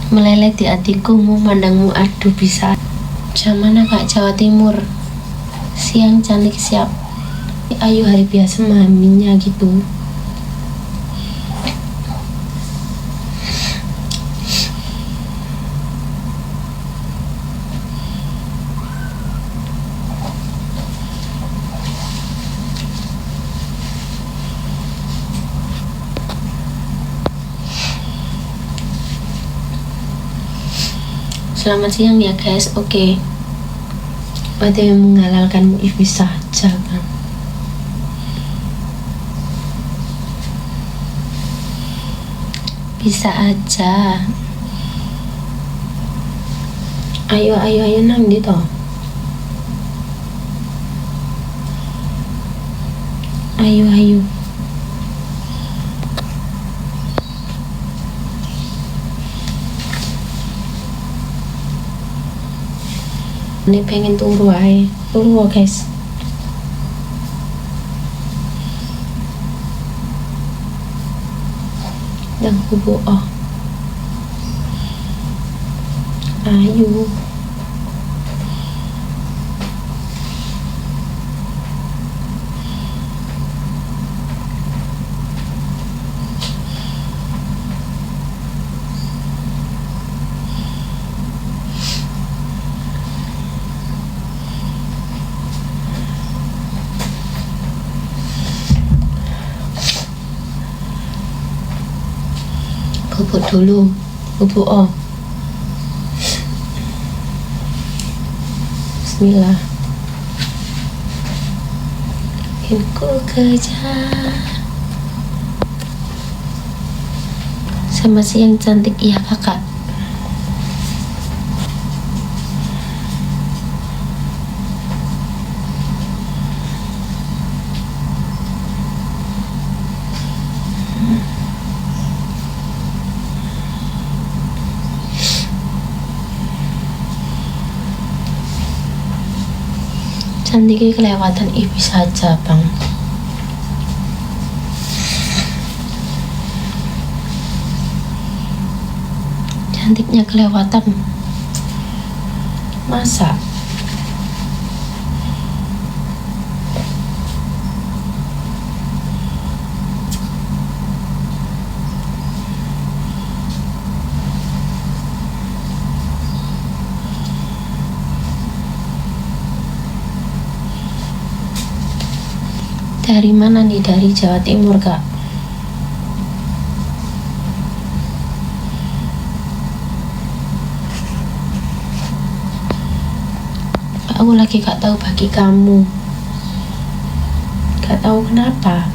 Meleleh di hatiku memandangmu, aduh bisa. Jam mana Kak? Jawa Timur. Siang cantik siap. Ayu hari biasa maminya gitu. Selamat siang ya guys. Oke. Ada yang menghalalkanmu, bisa saja kan. Bisa aja. Ayo nang di toh. Ayo. Ini pengen turu aja. Turu guys. Dan kubu ayo. Bubuk dulu. Bubuk Bismillah. Ku kejar. Sama si yang cantik, iya kakak. Cantiknya kelewatan, bisa aja bang. Cantiknya kelewatan. Masa? Dari mana nih? Dari Jawa Timur kak. Aku lagi gak tahu bagi kamu. Gak tahu kenapa.